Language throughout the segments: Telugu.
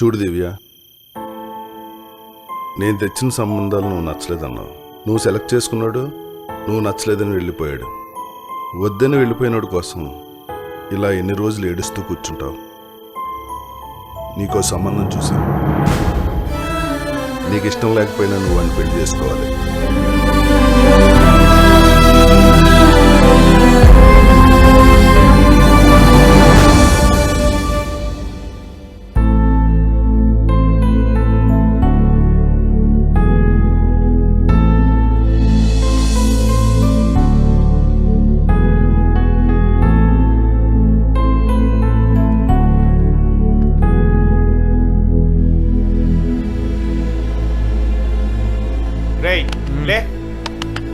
చూడు దివ్య, నేను తెచ్చిన సంబంధాలు నువ్వు నచ్చలేదన్నావు. నువ్వు సెలెక్ట్ చేసుకున్నాడు, నువ్వు నచ్చలేదని వెళ్ళిపోయాడు. వద్దని వెళ్ళిపోయినాడు కోసం ఇలా ఎన్ని రోజులు ఏడుస్తూ కూర్చుంటావు? నీకో సంబంధం చూశాను. నీకు ఇష్టం లేకపోయినా నువ్వు అని పెళ్లి చేసుకోవాలి.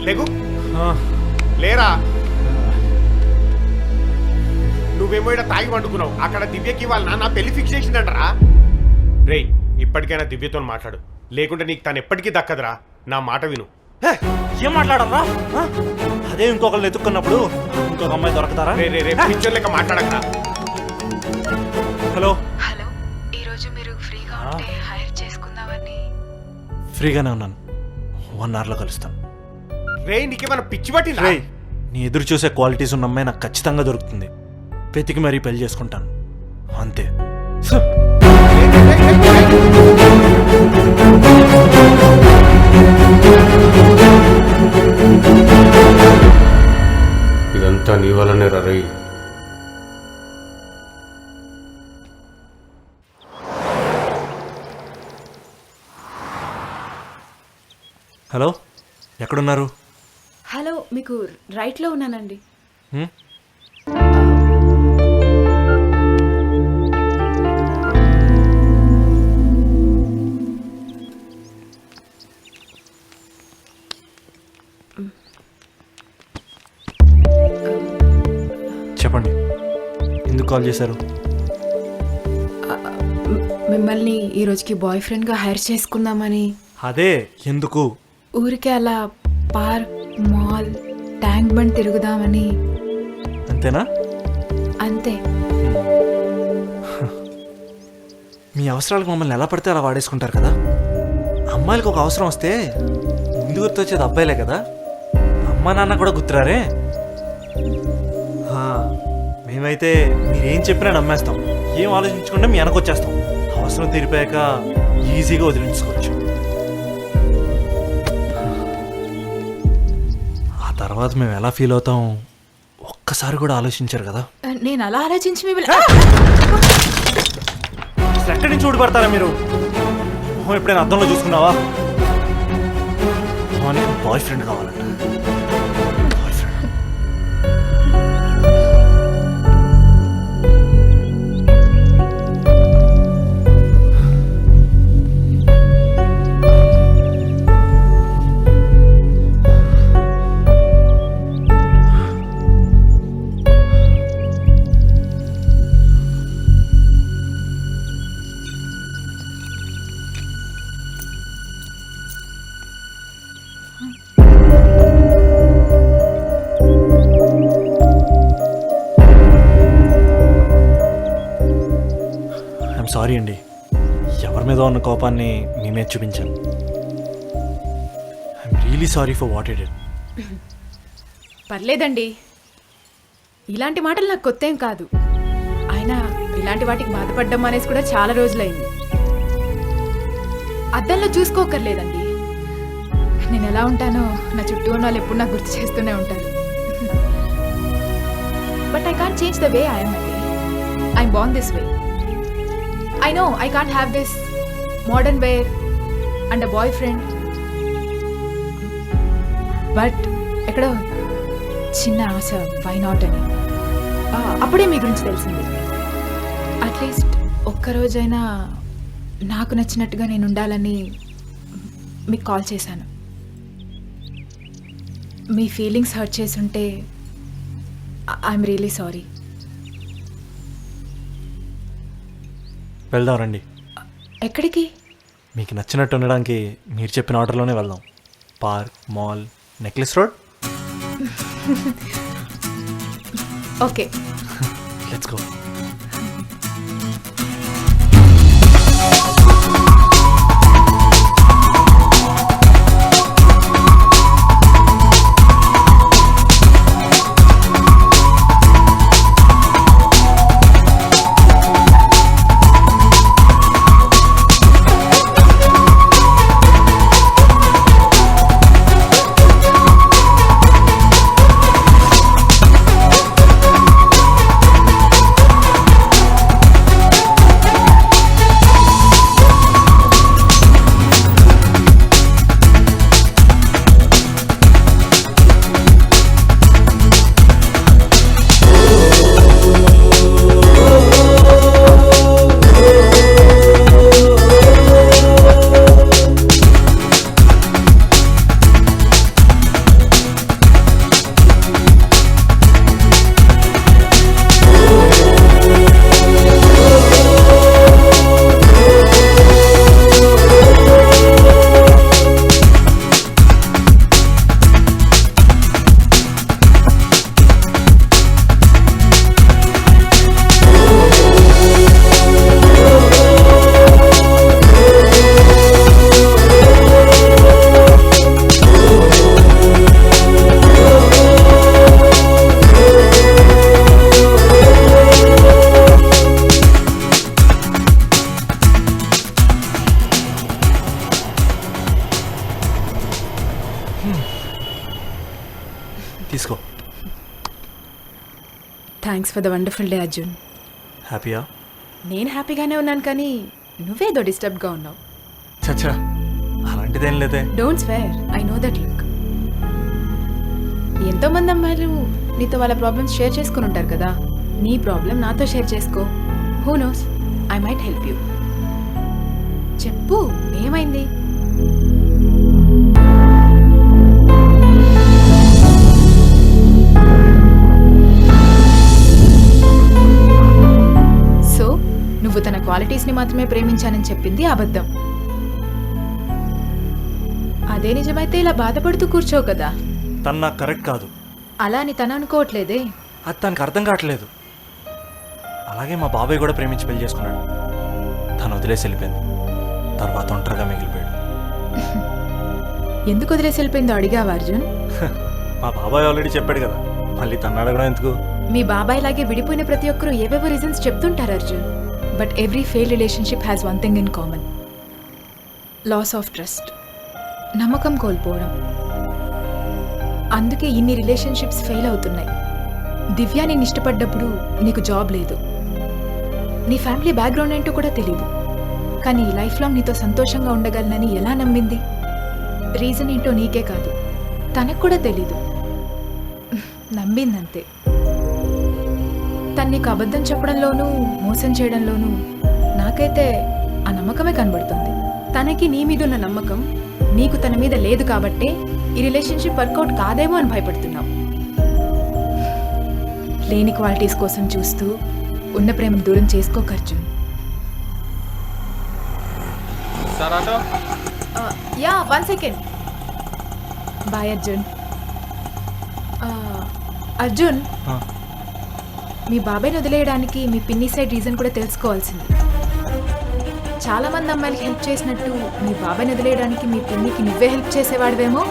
లేకు లేరా, నువ్వేమో ఇక్కడ తాగి వండుకున్నావు. అక్కడ దివ్యకి వాళ్ళ నాన్న పెళ్లి ఫిక్స్ చేసిందంటరా. రే, ఇప్పటికైనా దివ్యతో మాట్లాడు, లేకుంటే నీకు తను ఎప్పటికీ దక్కదురా. నా మాట విను. ఏం మాట్లాడరా? అదే ఇంకొకరిని ఎత్తుక్కున్నప్పుడు ఇంకొక అమ్మాయి దొరకతారా? రే రే రే, పిక్చర్ లెక్క మాట్లాడకరా. హలో హలో, ఈరోజు మీరు ఫ్రీగా ఉంటే హైర్ చేసుకుందామని. ఫ్రీగానే ఉన్నాను, 1 hourలో కలుస్తాను. రే, నీకేమైనా పిచ్చి పట్టిందా? రే, నీ ఎదురు చూసే క్వాలిటీస్ ఉన్న అమ్మాయి నాకు ఖచ్చితంగా దొరుకుతుంది. వెతికి మరీ పెళ్లి చేసుకుంటాను, అంతే. ఇదంతా నీ వల్లనే రై. హలో, ఎక్కడున్నారు? హలో, మీకు రైట్లో ఉన్నానండి. చెప్పండి, ఎందుకు కాల్ చేశారు? మిమ్మల్ని ఈ రోజుకి బాయ్ ఫ్రెండ్గా హైర్ చేసుకుందామని. అదే, ఎందుకు? ఊరికే అలా పార్క్, మాల్, ట్యాంక్ బండ్ తిరుగుదామని. అంతేనా? అంతే. మీ అవసరాలకు మమ్మల్ని ఎలా పడితే అలా వాడేసుకుంటారు కదా. అమ్మాయిలకు ఒక అవసరం వస్తే ముందు గుర్తొచ్చేది అబ్బాయిలే కదా. అమ్మా నాన్న కూడా గుర్తురారే. మేమైతే మీరేం చెప్పినా నమ్మేస్తాం, ఏం ఆలోచించకుండా మీ వెనకొచ్చేస్తాం. అవసరం తీరిపోయాక ఈజీగా వదిలించుకోవచ్చు. ఆ తర్వాత మేము ఎలా ఫీల్ అవుతాం ఒక్కసారి కూడా ఆలోచించారు కదా. నేను అలా ఆలోచించి మిమ్మల్ని అసలు ఎక్కడి నుంచి ఊడిపడతారా మీరు? మొహం ఎప్పుడైనా అద్దంలో చూసుకున్నావా? మొహానికి బాయ్ ఫ్రెండ్ కావాలంట. Boy friend. సారీ అండి, ఎవరి మీద ఉన్న కోపాన్ని మీ మీద చూపించాను. I'm really sorry for what I did. పర్లేదండి, ఇలాంటి మాటలు నాకు కొత్త ఏం కాదు. అయినా ఇలాంటి వాటికి బాధపడ్డం అనేసి కూడా చాలా రోజులైంది. అద్దంలో చూసుకోకర్లేదండి, నేను ఎలా ఉంటానో నా చుట్టూ ఉన్న వాళ్ళు ఎప్పుడు నాకు గుర్తు చేస్తూనే ఉంటారు. But I can't change the way I'm అండి. I'm born this way. I know I can't have this modern wear and a boyfriend. But ఎక్కడో చిన్న ఆశ, why not అని. అప్పుడే మీ గురించి తెలిసింది. అట్లీస్ట్ ఒక్కరోజైనా నాకు నచ్చినట్టుగా నేను ఉండాలని మీకు కాల్ చేశాను. మీ ఫీలింగ్స్ హర్ట్ చేసి ఉంటే ఐఎమ్ రియలీ సారీ. వెళ్దాం రండి. ఎక్కడికి? మీకు నచ్చినట్టు ఉండడానికి మీరు చెప్పిన ఆర్డర్లోనే వెళ్దాం. Park, mall, necklace road. Okay, let's go. తీసుకో. Thanks for the wonderful day Arjun. హ్యాపీయా? నేను హ్యాపీగానే ఉన్నాను, కానీ నువ్వేదో డిస్టర్బ్గా ఉన్నావు. చచ్చా, అలాంటిదేం లేదే. Don't swear, I know that look. ఎంతోమంది అమ్మాయిలు నీతో వాళ్ళ ప్రాబ్లమ్స్ షేర్ చేసుకుని ఉంటారు కదా. నీ ప్రాబ్లం నాతో షేర్ చేసుకో. Who knows, I might help you. చెప్పు, ఏమైంది? సో నువ్వు తన క్వాలిటీస్ని మాత్రమే ప్రేమించానని చెప్పింది అబద్ధం. అదే నిజమైతే ఇలా బాధపడుతూ కూర్చోవు కదా. తను నాకు కరెక్ట్ కాదు. అలా అని తను అనుకోవట్లేదే. అది తనకు అర్థం కావట్లేదు. అలాగే మా బాబాయ్ కూడా ప్రేమించి పెళ్లి చేసుకున్నాడు. తను వదిలేసి వెళ్ళిపోయింది. తర్వాత ఒంటరిగా మిగిలిపోయాడు. ఎందుకు వదిలేసి వెళ్ళిపోయిందో అడిగావా అర్జున్? మా బాబాయ్ ఆల్రెడీ చెప్పాడు కదా, మళ్ళీ తను అడగడం ఎందుకు? మీ బాబాయ్ లాగే విడిపోయిన ప్రతి ఒక్కరూ ఏవేవో రీజన్స్ చెప్తుంటారు Arjun. But every fail relationship has one thing in common: loss of trust, నమ్మకం కోల్పోవడం. అందుకే ఇన్ని రిలేషన్షిప్స్ ఫెయిల్ అవుతున్నాయి. దివ్య నేను ఇష్టపడ్డప్పుడు నీకు జాబ్ లేదు, నీ ఫ్యామిలీ బ్యాక్గ్రౌండ్ ఏంటో కూడా తెలీదు. కానీ లైఫ్ లాంగ్ నీతో సంతోషంగా ఉండగలనని ఎలా నమ్మింది? రీజన్ ఏంటో నీకే కాదు, తనకు కూడా తెలీదు. నమ్మిందంతే. తను నీకు అబద్ధం చెప్పడంలోనూ మోసం చేయడంలోనూ నాకైతే ఆ నమ్మకమే కనబడుతుంది. తనకి నీ మీద ఉన్న నమ్మకం నీకు తన మీద లేదు కాబట్టే ఈ రిలేషన్షిప్ వర్కౌట్ కాదేమో అని భయపడుతున్నావు. లేని క్వాలిటీస్ కోసం చూస్తూ ఉన్న ప్రేమను దూరం చేసుకోకు Arjun. Yeah, 1 second. Bye Arjun. Arjun, మీ బాబాయ్ని వదిలేయడానికి మీ పిన్ని సైడ్ రీజన్ కూడా తెలుసుకోవాల్సింది. చాలా మంది అమ్మాయిలకి హెల్ప్ చేసినట్టు మీ బాబాయ్ని వదిలేయడానికి మీ పిన్నికి నువ్వే హెల్ప్ చేసేవాడివేమో.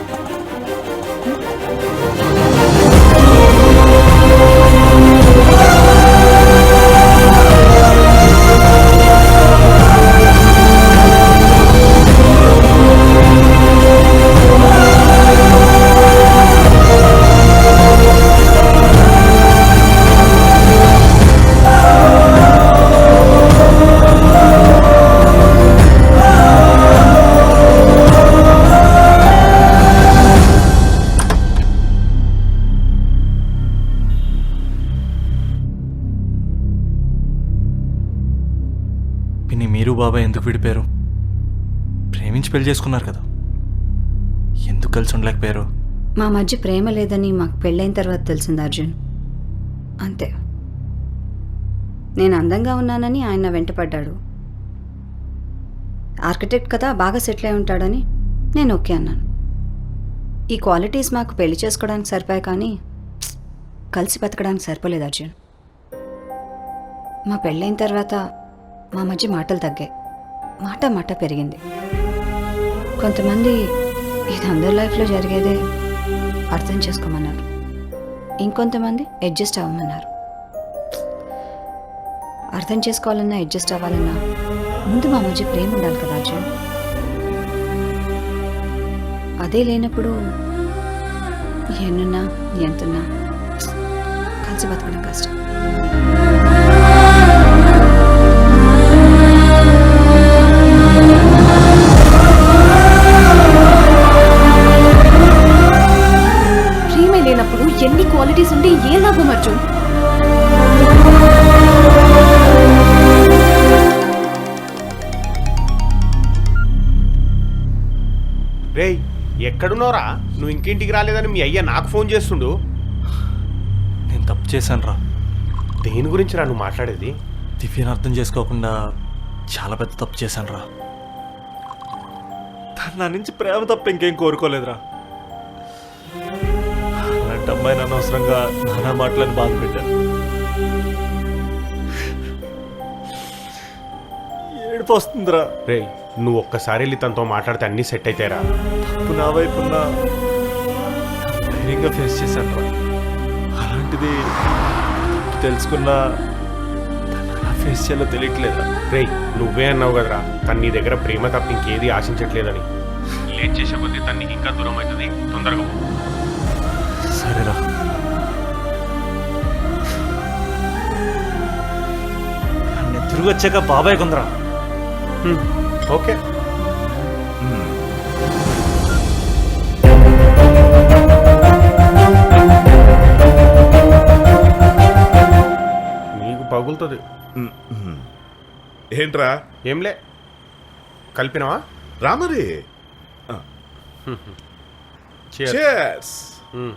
పిన్ని, మీరు బాబాయ్ ఎందుకు విడిపోయారు? ప్రేమించి పెళ్లి చేసుకున్నారు కదా, ఎందుకు కలిసి ఉండలేకపోయారు? మా మధ్య ప్రేమ లేదని మాకు పెళ్ళైన తర్వాత తెలిసింది అర్జున్. అంతే. నేను అందంగా ఉన్నానని ఆయన వెంటపడ్డాడు. ఆర్కిటెక్ట్ కదా, బాగా సెటిల్ అయి ఉంటాడని నేను ఓకే అన్నాను. ఈ క్వాలిటీస్ మాకు పెళ్లి చేసుకోవడానికి సరిపోయాయి, కానీ కలిసి బతకడానికి సరిపోలేదు అర్జున్. మా పెళ్ళైన తర్వాత మా మధ్య మాటలు తగ్గాయి, మాట పెరిగింది. కొంతమంది ఇది అందరి లైఫ్లో జరిగేదే, అర్థం చేసుకోమన్నారు. ఇంకొంతమంది అడ్జస్ట్ అవ్వమన్నారు. అర్థం చేసుకోవాలన్నా అడ్జస్ట్ అవ్వాలన్నా ముందు మా మధ్య ప్రేమ ఉండాలి కదా అర్జున్. అదే లేనప్పుడు ఎన్నున్నా ఎంతున్నా కలిసి బతకడం కష్టం. ప్రేమ లేనప్పుడు ఎన్ని క్వాలిటీస్ ఉంటే ఏ లాభం అర్జున్? రేయ్, ఎక్కడున్నావురా? నువ్వు ఇంకింటికి రాలేదని మీ అయ్య నాకు ఫోన్ చేస్తుండు. నేను తప్పు చేశాను రా. దేని గురించి రా నువ్వు మాట్లాడేది? దివ్యను అర్థం చేసుకోకుండా చాలా పెద్ద తప్పు చేశాను రా. తను నా నుంచి ప్రేమ తప్ప ఇంకేం కోరుకోలేదురా. అలాంటి అమ్మాయి నన్ను అవసరంగా నానా మాటలను బాధ పెట్టాను. ఏడుపు వస్తుందిరా. రేయ్, నువ్వు ఒక్కసారి వెళ్ళి తనతో మాట్లాడితే అన్నీ సెట్ అవుతాయిరా. తప్పు నా వైపున్నా ధైర్యంగా ఫేస్ చేశాను రా. అలాంటిది తెలుసుకున్నా ఫేస్ చేయాలో తెలియట్లేదా? రేయ్, నువ్వే అన్నావు కదరా తను నీ దగ్గర ప్రేమ తప్ప ఇంకేది ఆశించట్లేదని. లేట్ చేసే కొద్దీ తను నీకు ఇంకా దూరం అవుతుంది. తొందరగా పో. సరేరా. తిరిగి వచ్చాక బాబాయ్ కొందరా. ఓకే. నీకు పగులుతుంది. ఏంట్రా ఏంలే, కలిపినావా? రామరి Cheers. చేర్స్. మ్మ్.